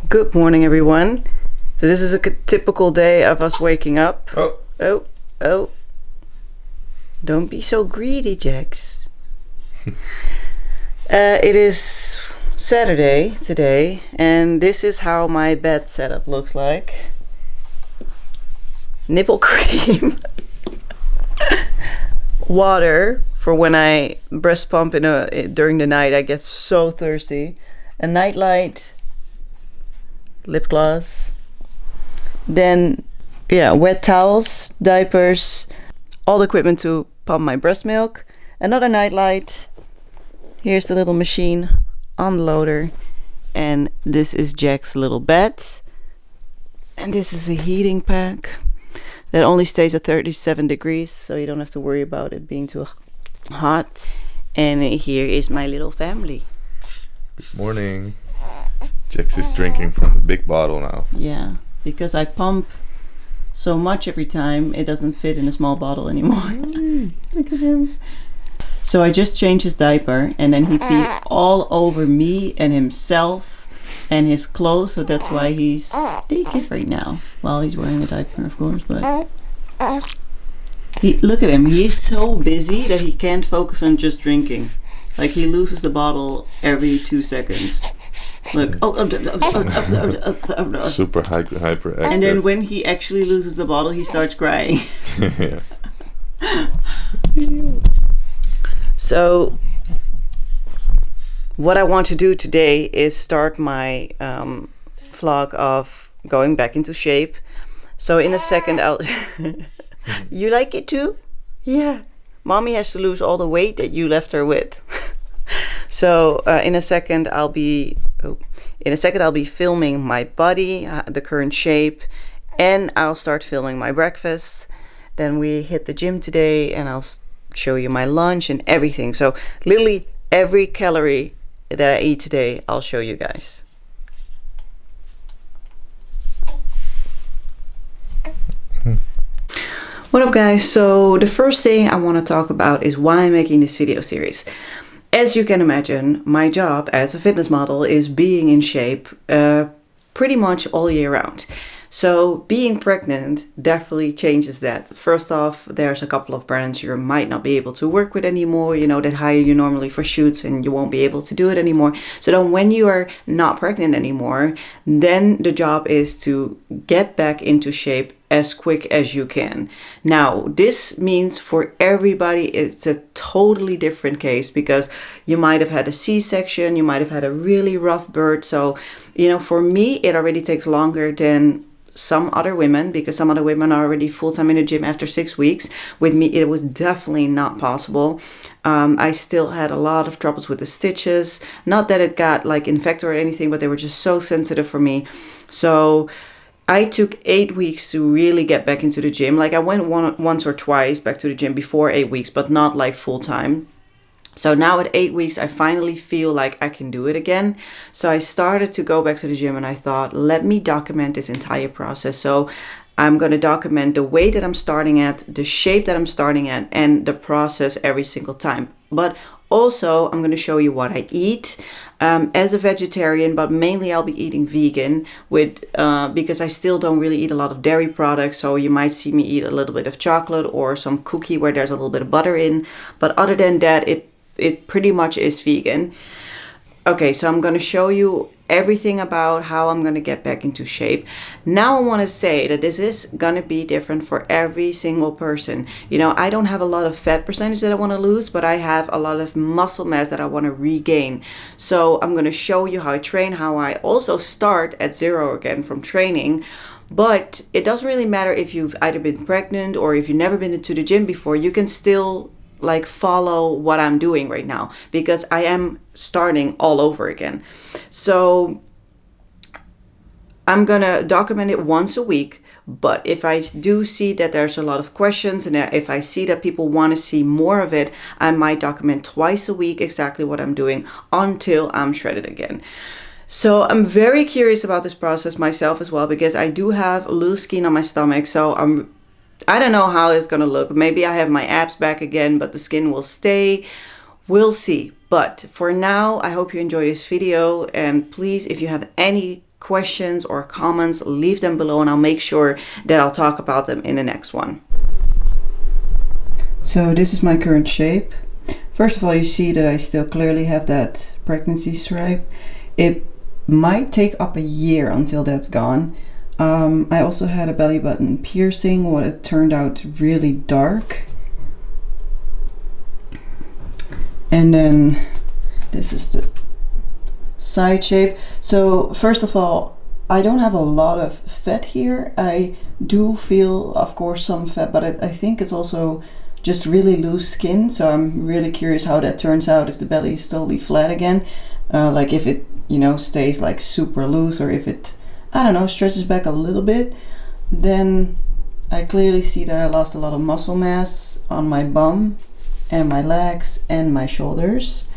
Good morning, everyone. So this is a typical day of us waking up. Oh. Don't be so greedy, Jax. It is Saturday today, and this is how my bed setup looks like. Nipple cream. Water for when I breast pump during the night. I get so thirsty. A nightlight. Lip gloss. Then, wet towels, diapers, all the equipment to pump my breast milk. Another nightlight. Here's the little machine on the loader. And this is Jack's little bed. And this is a heating pack that only stays at 37 degrees, so you don't have to worry about it being too hot. And here is my little family. Good morning. Jax is drinking from the big bottle now. Yeah, because I pump so much every time, it doesn't fit in a small bottle anymore. Look at him. So I just changed his diaper, and then he peed all over me and himself and his clothes, so that's why he's naked right now. Well, he's wearing a diaper, of course, but look at him. He's so busy that he can't focus on just drinking. Like, he loses the bottle every 2 seconds. Look. Super hyperactive. And then when he actually loses the bottle, he starts crying. Yeah. So what I want to do today is start my vlog of going back into shape. So in a second I'll... You like it too? Yeah. Mommy has to lose all the weight that you left her with. So in a second I'll be filming my body, the current shape, and I'll start filming my breakfast. Then we hit the gym today, and I'll show you my lunch and everything. So literally every calorie that I eat today, I'll show you guys. What up, guys? So the first thing I want to talk about is why I'm making this video series. As you can imagine, my job as a fitness model is being in shape pretty much all year round. So being pregnant definitely changes that. First off, there's a couple of brands you might not be able to work with anymore, that hire you normally for shoots, and you won't be able to do it anymore. So then when you are not pregnant anymore, then the job is to get back into shape as quick as you can. Now, this means for everybody, it's a totally different case, because you might have had a C-section, you might have had a really rough birth. So, for me, it already takes longer than some other women, because some other women are already full-time in the gym after 6 weeks. With me, it was definitely not possible. I still had a lot of troubles with the stitches. Not that it got infected or anything, but they were just so sensitive for me. So I took 8 weeks to really get back into the gym. I went once or twice back to the gym before 8 weeks, but not full time. So now at 8 weeks, I finally feel like I can do it again. So I started to go back to the gym, and I thought, let me document this entire process. So I'm going to document the weight that I'm starting at, the shape that I'm starting at, and the process every single time. But also, I'm going to show you what I eat as a vegetarian, but mainly I'll be eating vegan because I still don't really eat a lot of dairy products. So you might see me eat a little bit of chocolate or some cookie where there's a little bit of butter in. But other than that, it pretty much is vegan. Okay, so I'm going to show you everything about how I'm going to get back into shape. Now I want to say that this is going to be different for every single person. I don't have a lot of fat percentage that I want to lose, but I have a lot of muscle mass that I want to regain. So I'm going to show you how I train, how I also start at zero again from training. But it doesn't really matter if you've either been pregnant or if you've never been into the gym before. You can still follow what I'm doing right now, because I am starting all over again. So I'm gonna document it once a week, but if I do see that there's a lot of questions, and if I see that people want to see more of it, I might document twice a week exactly what I'm doing until I'm shredded again. So I'm very curious about this process myself as well, because I do have loose skin on my stomach. So I don't know how it's going to look. Maybe I have my abs back again, but the skin will stay. We'll see. But for now, I hope you enjoy this video. And please, if you have any questions or comments, leave them below and I'll make sure that I'll talk about them in the next one. So this is my current shape. First of all, you see that I still clearly have that pregnancy stripe. It might take up a year until that's gone. I also had a belly button piercing, what it turned out really dark. And then this is the side shape. So first of all, I don't have a lot of fat here. I do feel, of course, some fat, but I think it's also just really loose skin. So I'm really curious how that turns out if the belly is totally flat again. Like if it, stays like super loose, or if it, I don't know, stretches back a little bit. Then I clearly see that I lost a lot of muscle mass on my bum and my legs and my shoulders.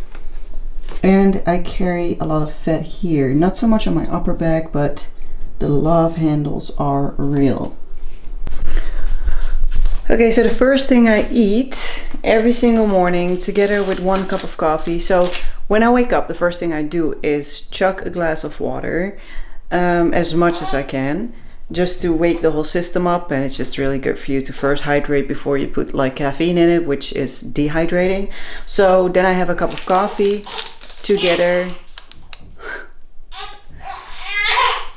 And I carry a lot of fat here, not so much on my upper back, but the love handles are real. Okay, so the first thing I eat every single morning together with 1 cup of coffee. So when I wake up, the first thing I do is chug a glass of water, as much as I can, just to wake the whole system up. And it's just really good for you to first hydrate before you put like caffeine in it, which is dehydrating. So then I have a cup of coffee together.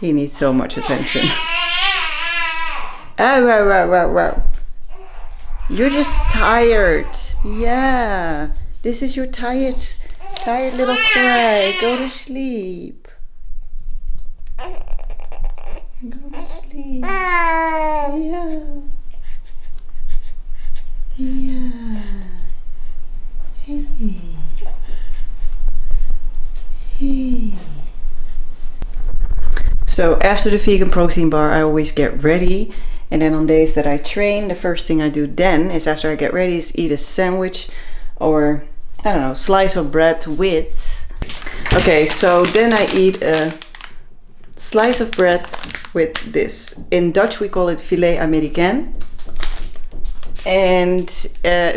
He needs so much attention. Oh. You're just tired. Yeah. This is your tired little cry. Go to sleep. Go to sleep. Yeah. Yeah. Hey. Hey. So after the vegan protein bar, I always get ready. And then on days that I train, the first thing I do then is, after I get ready, is eat a sandwich or, I don't know, slice of bread with. Okay, so then I eat a slice of bread with this. In Dutch we call it filet américain. And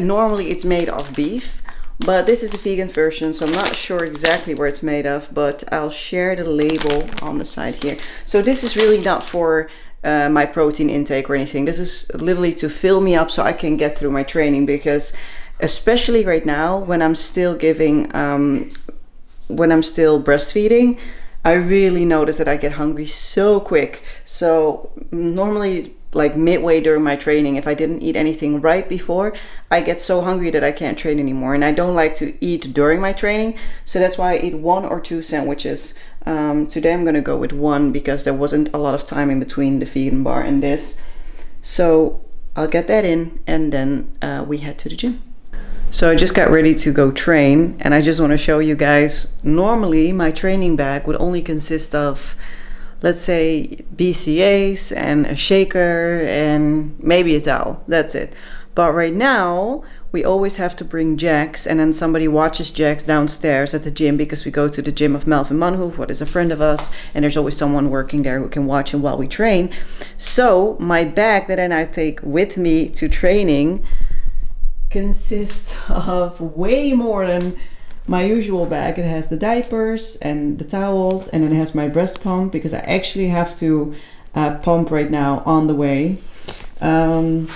normally it's made of beef. But this is the vegan version, so I'm not sure exactly where it's made of, but I'll share the label on the side here. So this is really not for my protein intake or anything. This is literally to fill me up so I can get through my training, because especially right now when I'm still breastfeeding, I really notice that I get hungry so quick. So normally, like midway during my training, if I didn't eat anything right before, I get so hungry that I can't train anymore. And I don't like to eat during my training, so that's why I eat 1 or 2 sandwiches. Today I'm gonna go with 1 because there wasn't a lot of time in between the vegan bar and this. So I'll get that in, and then we head to the gym. So I just got ready to go train, and I just want to show you guys, normally my training bag would only consist of, let's say, BCAAs and a shaker and maybe a towel. That's it. But right now we always have to bring Jax, and then somebody watches Jax downstairs at the gym, because we go to the gym of Melvin Manhoef, what is a friend of us, and there's always someone working there who can watch him while we train. So my bag that then I take with me to training consists of way more than my usual bag. It has the diapers and the towels, and then it has my breast pump, because I actually have to pump right now on the way. Then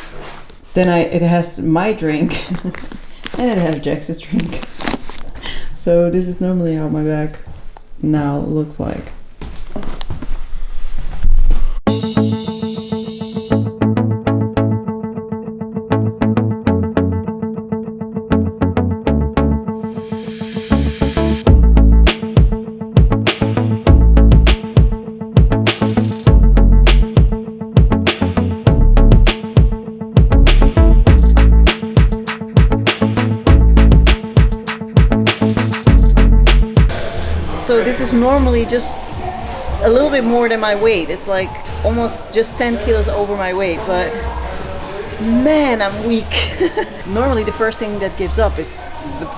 it has my drink and it has Jax's drink. So this is normally how my bag now looks like. So this is normally just a little bit more than my weight. It's like almost just 10 kilos over my weight, but man, I'm weak. Normally the first thing that gives up is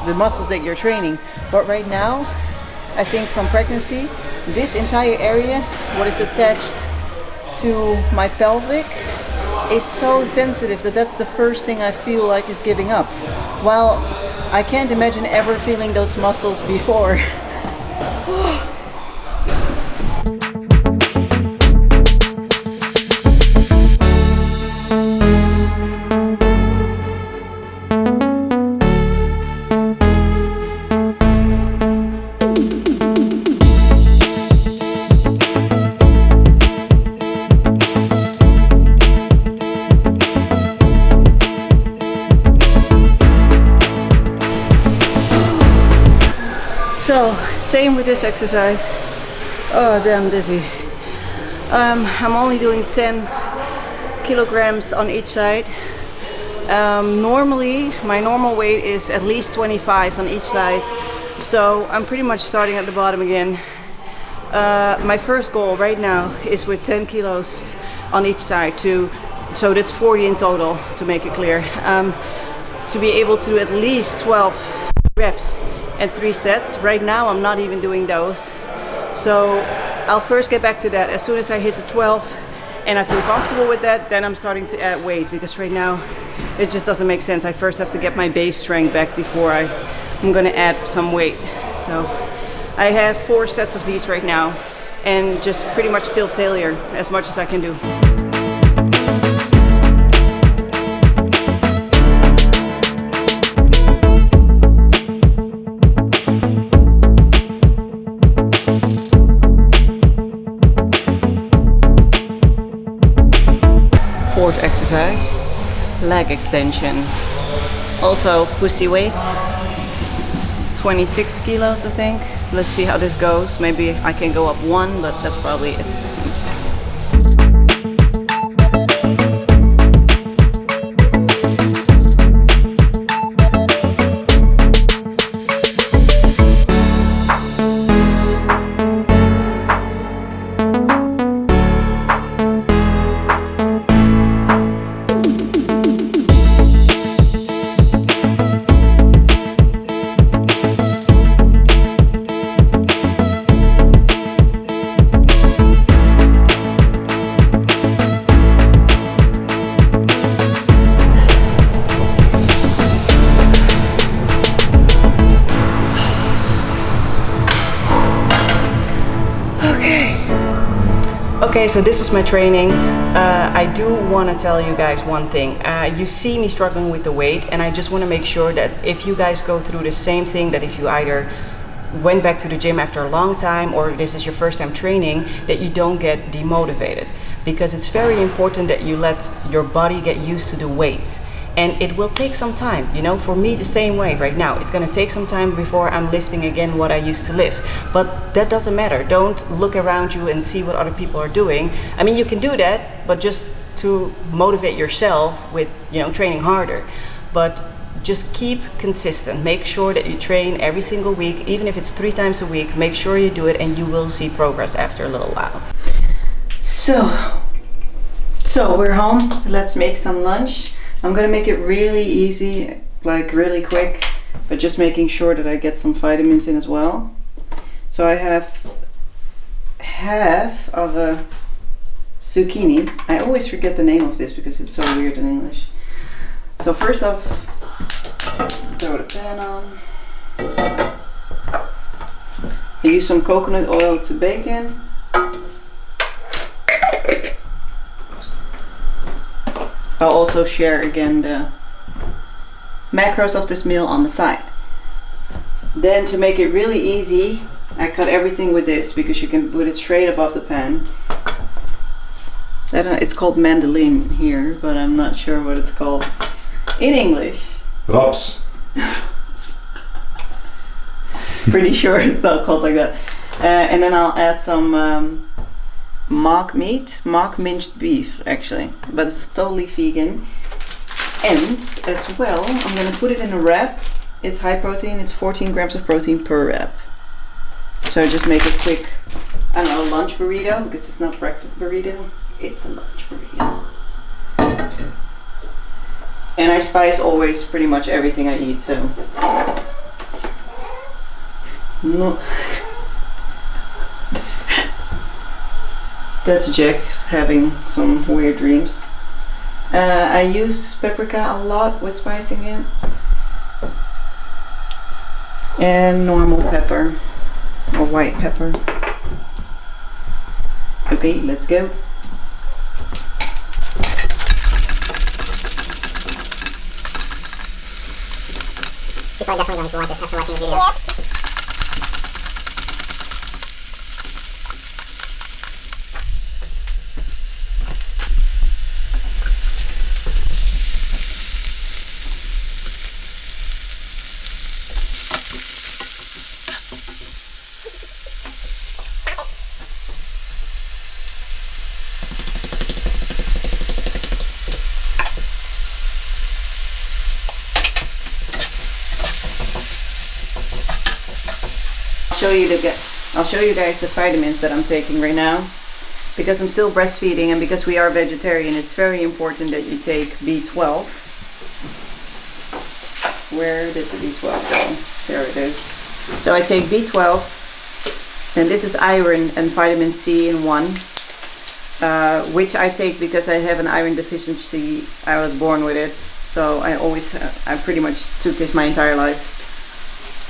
the muscles that you're training. But right now, I think from pregnancy, this entire area, what is attached to my pelvic, is so sensitive that that's the first thing I feel like is giving up. Well, I can't imagine ever feeling those muscles before. Same with this exercise. Oh, damn dizzy. I'm only doing 10 kilograms on each side. Normally, my normal weight is at least 25 on each side. So I'm pretty much starting at the bottom again. My first goal right now is with 10 kilos on each side so that's 40 in total, to make it clear. To be able to do at least 12 reps and 3 sets. Right now I'm not even doing those. So I'll first get back to that. As soon as I hit the 12 and I feel comfortable with that, then I'm starting to add weight, because right now it just doesn't make sense. I first have to get my base strength back before I'm gonna add some weight. So I have 4 sets of these right now and just pretty much still failure as much as I can do. Fourth exercise, leg extension. Also pussy weight, 26 kilos I think. Let's see how this goes. Maybe I can go up 1, but that's probably it. Okay, so this was my training. I do want to tell you guys one thing. You see me struggling with the weight, and I just want to make sure that if you guys go through the same thing, that if you either went back to the gym after a long time or this is your first time training, that you don't get demotivated. Because it's very important that you let your body get used to the weights. And it will take some time, you know, for me the same way right now. It's gonna take some time before I'm lifting again what I used to lift. But that doesn't matter. Don't look around you and see what other people are doing. I mean, you can do that, but just to motivate yourself with, you know, training harder. But just keep consistent. Make sure that you train every single week, even if it's 3 times a week. Make sure you do it and you will see progress after a little while. So we're home. Let's make some lunch. I'm gonna make it really easy, like really quick, but just making sure that I get some vitamins in as well. So I have half of a zucchini. I always forget the name of this because it's so weird in English. So first off, throw the pan on. I use some coconut oil to bake in. I'll also share again the macros of this meal on the side. Then to make it really easy, I cut everything with this because you can put it straight above the pan. It's called mandolin here, but I'm not sure what it's called in English. Raps. Pretty sure it's not called like that. And then I'll add some mock minced beef actually, but it's totally vegan. And as well, I'm gonna put it in a wrap. It's high protein, it's 14 grams of protein per wrap. So just make a quick, I don't know, lunch burrito, because it's not breakfast burrito, it's a lunch burrito. And I spice always pretty much everything I eat, so. No. That's Jack's having some weird dreams. I use paprika a lot with spicing it. And normal pepper, or white pepper. Okay, let's go. People are definitely going to want this after watching the video. Yeah. show you guys the vitamins that I'm taking right now. Because I'm still breastfeeding and because we are vegetarian, it's very important that you take B12. Where did the B12 go? There it is. So I take B12, and this is iron and vitamin C in one, which I take because I have an iron deficiency. I was born with it, so I pretty much took this my entire life.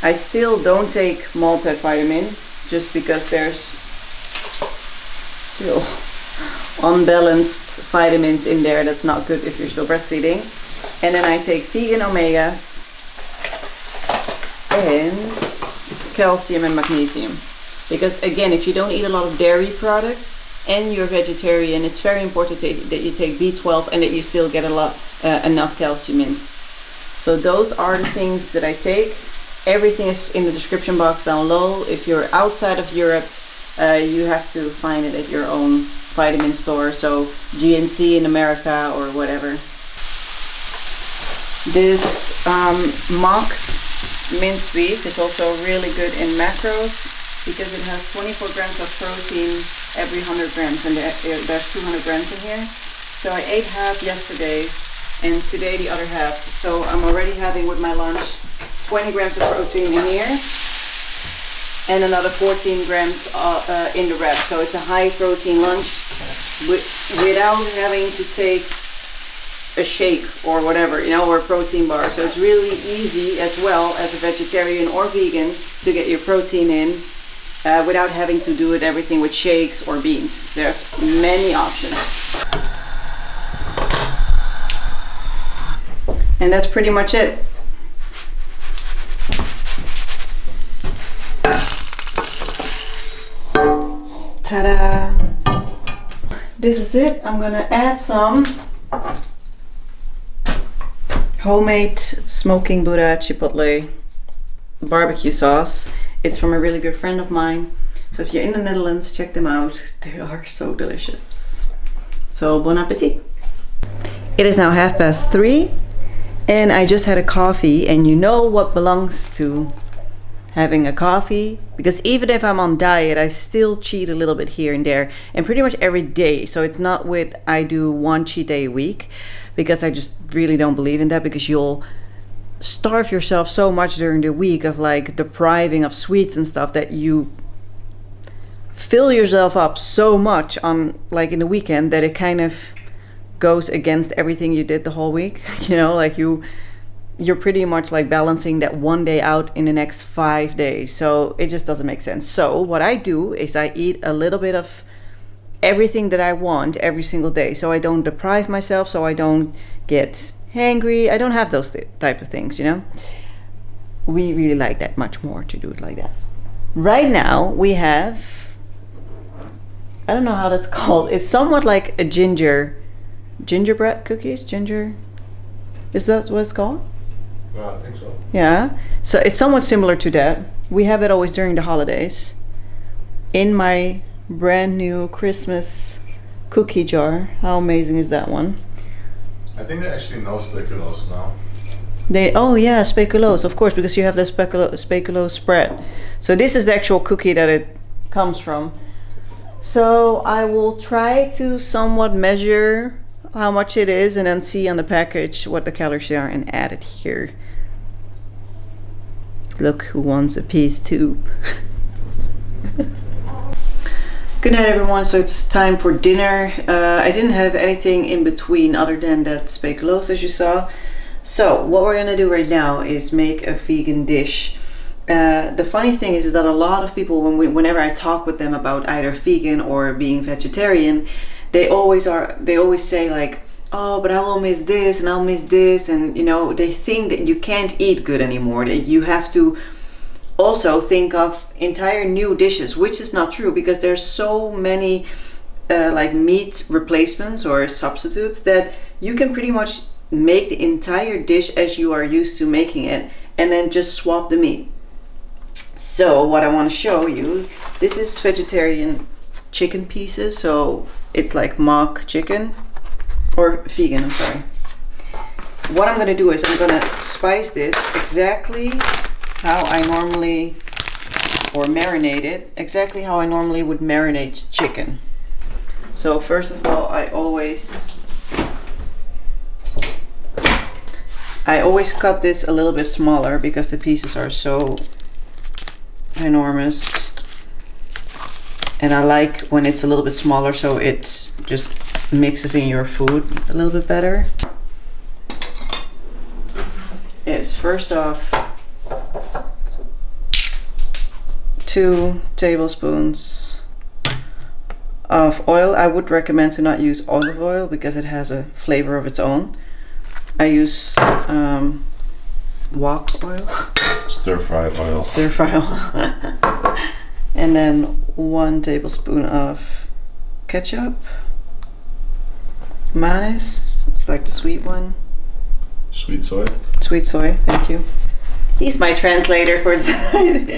I still don't take multivitamin just because there's still unbalanced vitamins in there. That's not good if you're still breastfeeding. And then I take vegan omegas and calcium and magnesium. Because again, if you don't eat a lot of dairy products and you're vegetarian, it's very important that you take B12 and that you still get enough calcium in. So those are the things that I take. Everything is in the description box down low. If you're outside of Europe, you have to find it at your own vitamin store, so GNC in America or whatever. This mock minced beef is also really good in macros because it has 24 grams of protein every 100 grams, and there's 200 grams in here. So I ate half yesterday and today the other half. So I'm already having with my lunch 20 grams of protein in here and another 14 grams in the wrap. So it's a high protein lunch without having to take a shake or whatever, or a protein bar. So it's really easy as well as a vegetarian or vegan to get your protein in without having to do everything with shakes or beans. There's many options. And that's pretty much it. Ta-da! This is it. I'm gonna add some homemade smoking Buddha chipotle barbecue sauce. It's from a really good friend of mine. So if you're in the Netherlands, check them out. They are so delicious. So bon appetit. It is now 3:30 and I just had a coffee, and you know what belongs to having a coffee, because even if I'm on diet, I still cheat a little bit here and there, and pretty much every day. So it's not with I do one cheat day a week, because I just really don't believe in that, because you'll starve yourself so much during the week of like depriving of sweets and stuff that you fill yourself up so much on like in the weekend that it kind of goes against everything you did the whole week. Like you're pretty much like balancing that one day out in the next 5 days. So it just doesn't make sense. So what I do is I eat a little bit of everything that I want every single day. So I don't deprive myself, so I don't get hangry. I don't have those type of things, We really like that much more to do it like that. Right now we have, I don't know how that's called. It's somewhat like a gingerbread cookies. Is that what it's called? Well, I think so. Yeah, so it's somewhat similar to that. We have it always during the holidays. In my brand new Christmas cookie jar. How amazing is that one? I think they actually know speculoos now. Oh yeah, speculoos, of course, because you have the speculoos spread. So this is the actual cookie that it comes from. So I will try to somewhat measure how much it is and then see on the package what the calories are and add it here. Look who wants a piece too. Good night everyone, so it's time for dinner. I didn't have anything in between other than that speculoos as you saw. So what we're gonna do right now is make a vegan dish. The funny thing is that a lot of people, whenever I talk with them about either vegan or being vegetarian, they always say like, oh, but I will miss this and I'll miss this, and they think that you can't eat good anymore, that you have to also think of entire new dishes, which is not true, because there's so many like meat replacements or substitutes that you can pretty much make the entire dish as you are used to making it and then just swap the meat. So what I want to show you, this is vegetarian chicken pieces, so it's like mock chicken, or vegan, I'm sorry. What I'm gonna do is I'm gonna spice this exactly how I normally or marinate it exactly how I normally would marinate chicken. So first of all, I always cut this a little bit smaller because the pieces are so enormous. And I like when it's a little bit smaller so it just mixes in your food a little bit better. Yes, first off, 2 tablespoons of oil. I would recommend to not use olive oil because it has a flavor of its own. I use wok oil. Stir-fry oil. Stir-fry oil. And then 1 tablespoon of ketchup. Mayonnaise, it's like the sweet one. Sweet soy. Sweet soy, thank you. He's my translator for tonight.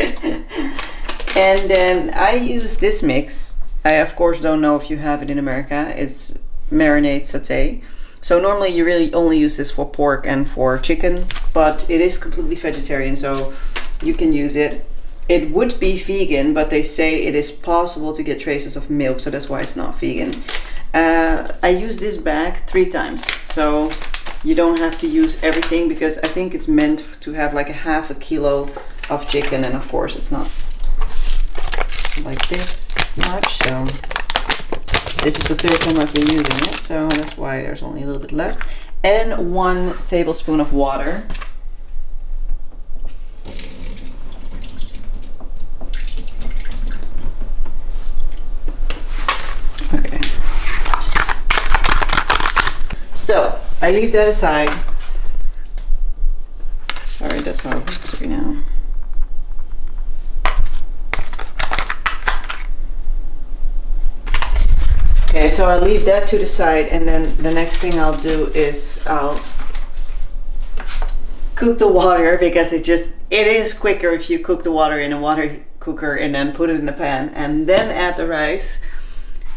And then I use this mix. I of course don't know if you have it in America. It's marinade satay. So normally you really only use this for pork and for chicken, but it is completely vegetarian, so you can use it. It would be vegan, but they say it is possible to get traces of milk, so that's why it's not vegan. I use this bag 3 times, so you don't have to use everything because I think it's meant to have like a half a kilo of chicken, and of course it's not like this much, so this is the 3rd time I've been using it, so that's why there's only a little bit left. And 1 tablespoon of water. Okay. So I leave that aside. Sorry, that's how it looks right now. Okay, so I'll leave that to the side, and then the next thing I'll do is I'll cook the water because it is quicker if you cook the water in a water cooker and then put it in the pan and then add the rice.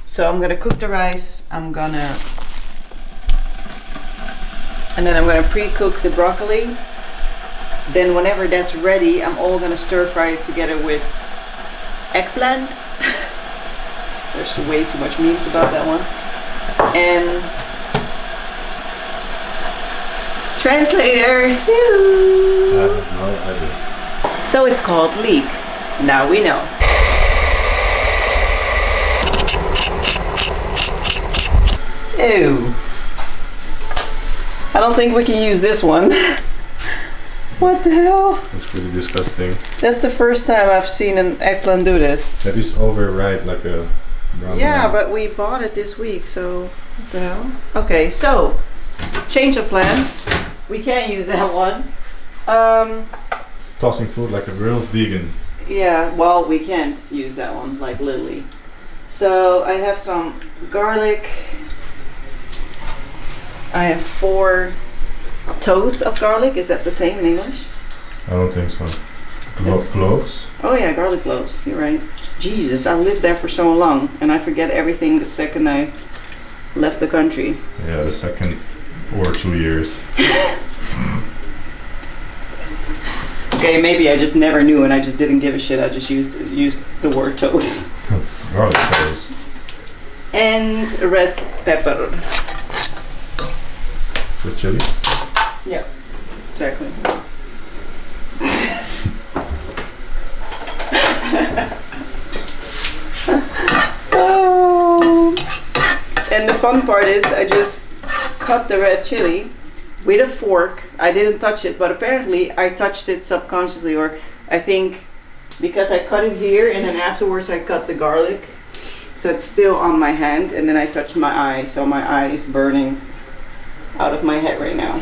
So I'm gonna cook the rice, and then I'm gonna pre-cook the broccoli. Then whenever that's ready, I'm all gonna stir fry it together with eggplant. There's way too much memes about that one. And translator. I have no idea. So it's called leek. Now we know. Ew. I don't think we can use this one. What the hell? It's pretty disgusting. That's the first time I've seen an eggplant do this. That is overripe like a brown Yeah, banana. but we bought it this week, so what the hell? Okay, so change of plans. We can't use that one. Tossing food like a real vegan. Yeah, well, we can't use that one, like literally. So I have some garlic. I have 4 toasts of garlic. Is that the same in English? I don't think so. Cloves? Oh yeah, garlic cloves. You're right. Jesus, I lived there for so long, and I forget everything the second I left the country. Yeah, the second or 2 years. Okay, maybe I just never knew and I just didn't give a shit. I just used the word toast. Garlic cloves. And red pepper. With chili? Yeah, exactly. Oh. And the fun part is I just cut the red chili with a fork. I didn't touch it, but apparently I touched it subconsciously, or I think because I cut it here and then afterwards I cut the garlic, so it's still on my hand, and then I touched my eye, so my eye is burning out of my head right now.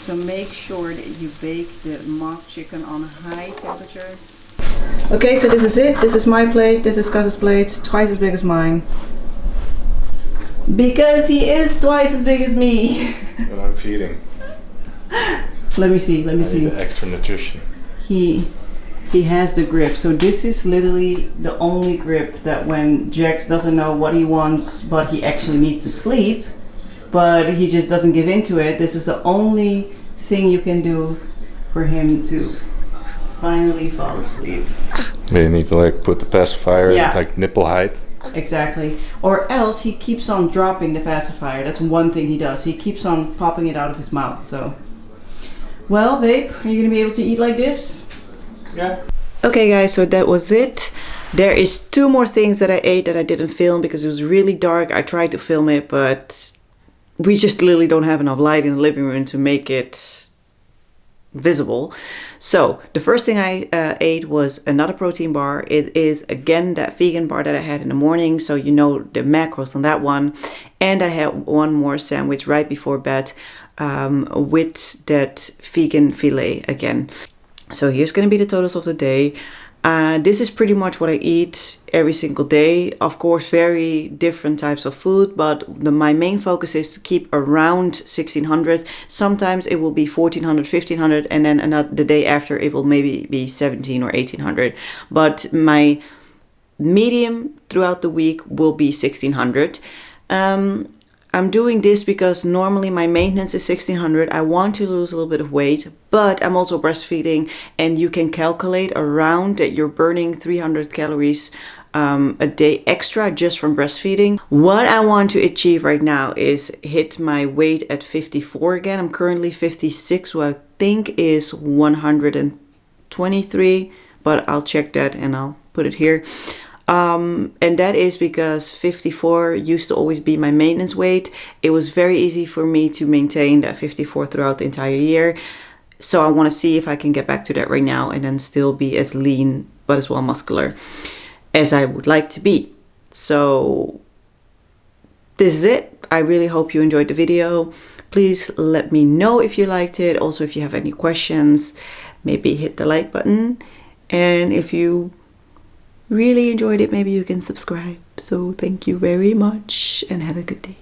So make sure that you bake the mock chicken on high temperature. Okay, so this is it. This is my plate. This is Gus's plate. Twice as big as mine. Because he is twice as big as me. But I'm feeding. Let me see. I need the extra nutrition. he has the grip. So this is literally the only grip that when Jax doesn't know what he wants, but he actually needs to sleep, but he just doesn't give into it, this is the only thing you can do for him to finally fall asleep. You need to like put the pacifier at like nipple height. Exactly. Or else he keeps on dropping the pacifier. That's one thing he does. He keeps on popping it out of his mouth. So, well, babe, are you gonna be able to eat like this? Yeah. Okay, guys, so that was it. There is 2 more things that I ate that I didn't film because it was really dark. I tried to film it, but we just literally don't have enough light in the living room to make it visible. So the first thing I ate was another protein bar. It is again that vegan bar that I had in the morning, so you know the macros on that one. And I had one more sandwich right before bed with that vegan filet again. So here's gonna be the totals of the day. This is pretty much what I eat every single day. Of course, very different types of food, but my main focus is to keep around 1600. Sometimes it will be 1400, 1500, and then the day after it will maybe be 17 or 1800. But my medium throughout the week will be 1600. I'm doing this because normally my maintenance is 1600. I want to lose a little bit of weight, but I'm also breastfeeding, and you can calculate around that you're burning 300 calories a day extra just from breastfeeding. What I want to achieve right now is hit my weight at 54 again. I'm currently 56, what I think is 123, but I'll check that and I'll put it here. And that is because 54 used to always be my maintenance weight. It was very easy for me to maintain that 54 throughout the entire year. So I want to see if I can get back to that right now and then still be as lean but as well muscular as I would like to be. So this is it. I really hope you enjoyed the video. Please let me know if you liked it. Also, if you have any questions, maybe hit the like button. And if you really enjoyed it, maybe you can subscribe. So thank you very much and have a good day.